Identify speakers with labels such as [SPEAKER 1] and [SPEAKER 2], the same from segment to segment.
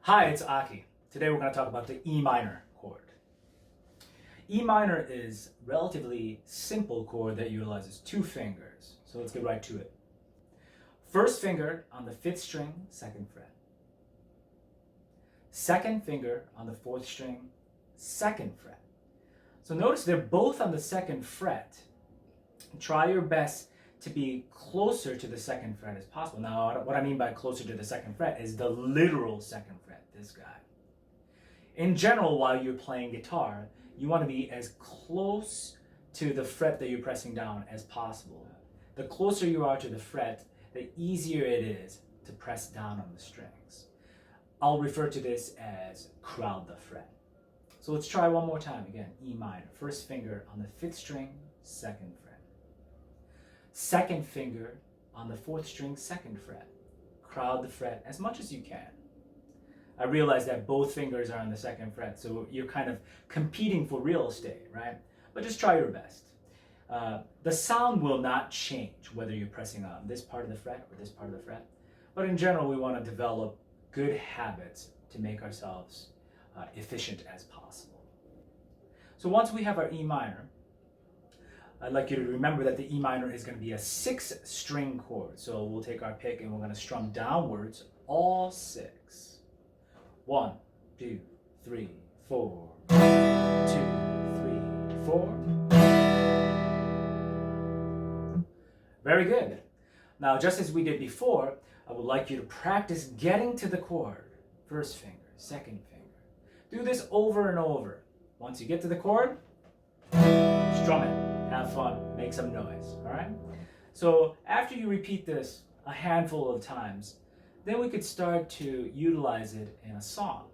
[SPEAKER 1] Hi, it's Aki. Today we're going to talk about the E minor chord. E minor is a relatively simple chord that utilizes two fingers. So let's get right to it. First finger on the 5th string, 2nd fret. Second finger on the 4th string, 2nd fret. So notice they're both on the 2nd fret. Try your best to be closer to the 2nd fret as possible. Now, what I mean by closer to the 2nd fret is the literal 2nd fret, this guy. In general, while you're playing guitar, you want to be as close to the fret that you're pressing down as possible. The closer you are to the fret, the easier it is to press down on the strings. I'll refer to this as crowd the fret. So let's try one more time. Again, E minor. First finger on the 5th string, 2nd fret. Second finger on the 4th string, 2nd fret. Crowd the fret as much as you can. I realize that both fingers are on the 2nd fret, so you're kind of competing for real estate, right? But just try your best. The sound will not change whether you're pressing on this part of the fret or this part of the fret. But in general, we want to develop good habits to make ourselves efficient as possible. So once we have our E minor, I'd like you to remember that the E minor is going to be a 6-string chord. So we'll take our pick and we're going to strum downwards all 6. 1, 2, 3, 4. 2, 3, 4. Very good. Now, just as we did before, I would like you to practice getting to the chord. First finger, second finger. Do this over and over. Once you get to the chord, strum it. Have fun, make some noise, all right? So after you repeat this a handful of times, then we could start to utilize it in a song.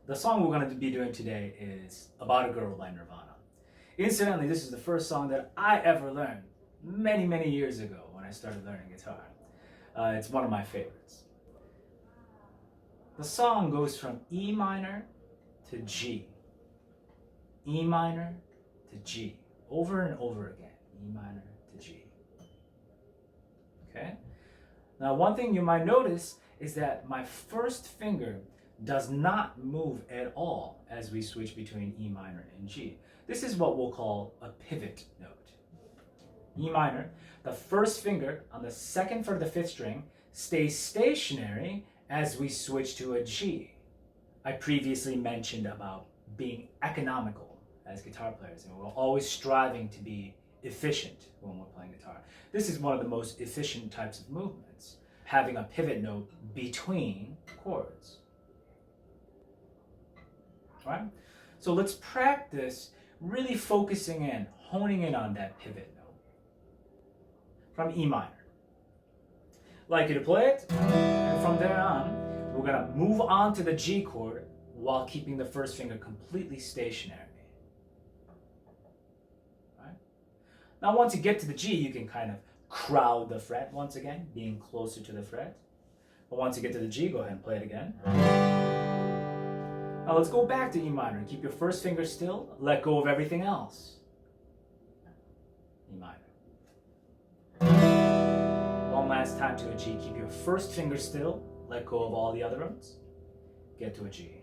[SPEAKER 1] The song we're going to be doing today is About a Girl by Nirvana. Incidentally, this is the first song that I ever learned many, many years ago when I started learning guitar. It's one of my favorites. The song goes from E minor to G, E minor to G. Over and over again, E minor to G. Okay? Now, one thing you might notice is that my first finger does not move at all as we switch between E minor and G. This is what we'll call a pivot note. E minor, the first finger on the 2nd fret of the 5th string stays stationary as we switch to a G. I previously mentioned about being economical as guitar players, and we're always striving to be efficient when we're playing guitar. This is one of the most efficient types of movements, having a pivot note between chords. All right? So let's practice really focusing in, honing in on that pivot note from E minor. I'd like you to play it, and from there on, we're going to move on to the G chord while keeping the first finger completely stationary. Now, once you get to the G, you can kind of crowd the fret once again, being closer to the fret. But once you get to the G, go ahead and play it again. Now, let's go back to E minor. Keep your first finger still. Let go of everything else. E minor. One last time to a G. Keep your first finger still. Let go of all the other ones. Get to a G.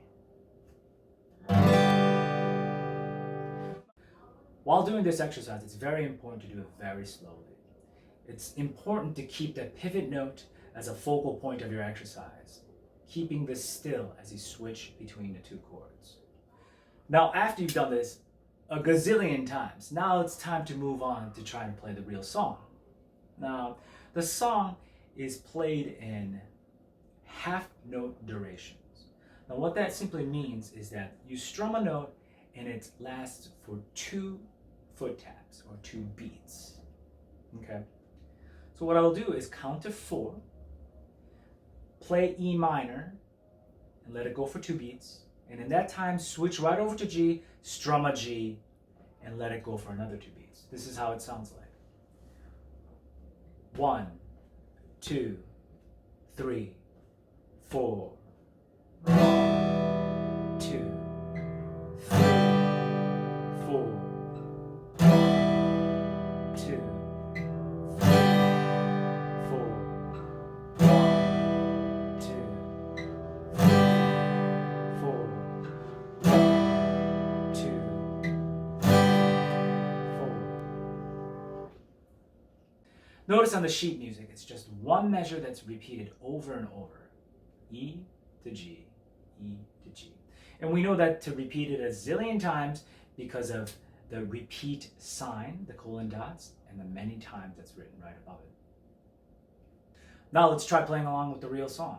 [SPEAKER 1] While doing this exercise, it's very important to do it very slowly. It's important to keep that pivot note as a focal point of your exercise, keeping this still as you switch between the two chords. Now, after you've done this a gazillion times, now it's time to move on to try and play the real song. Now, the song is played in half-note durations. Now, what that simply means is that you strum a note and it lasts for 2 foot taps or 2 beats. Okay? So what I'll do is count to 4, play E minor, and let it go for 2 beats. And in that time, switch right over to G, strum a G, and let it go for another 2 beats. This is how it sounds like. 1, 2, 3, 4. 1, 2, 3, 4. 2, 3, 4. 1, 2, 3. Notice on the sheet music, it's just one measure that's repeated over and over. E to G, E to G. And we know that to repeat it a zillion times because of the repeat sign, the colon dots, and the many times that's written right above it. Now let's try playing along with the real song.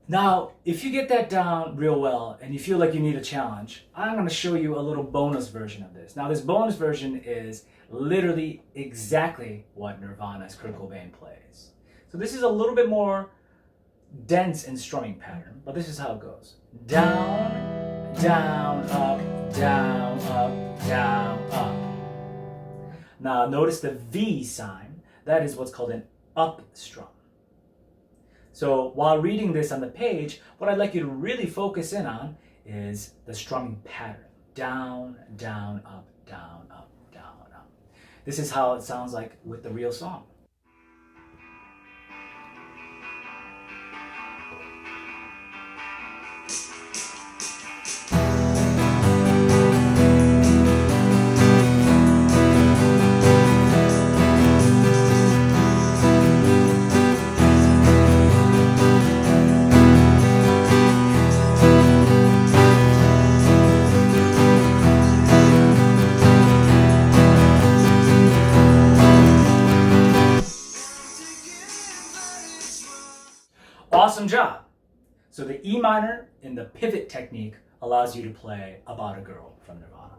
[SPEAKER 1] Now, if you get that down real well and you feel like you need a challenge, I'm going to show you a little bonus version of this. Now, this bonus version is literally exactly what Nirvana's Kurt Cobain plays. So this is a little bit more dense in strumming pattern, but this is how it goes. Down, down, up, down, up, down, up. Now, notice the V sign. That is what's called an up strum. So while reading this on the page, what I'd like you to really focus in on is the strumming pattern. Down, down, up, down, up, down, up. This is how it sounds like with the real song. Awesome job. So the E minor in the pivot technique allows you to play About a Girl from Nirvana.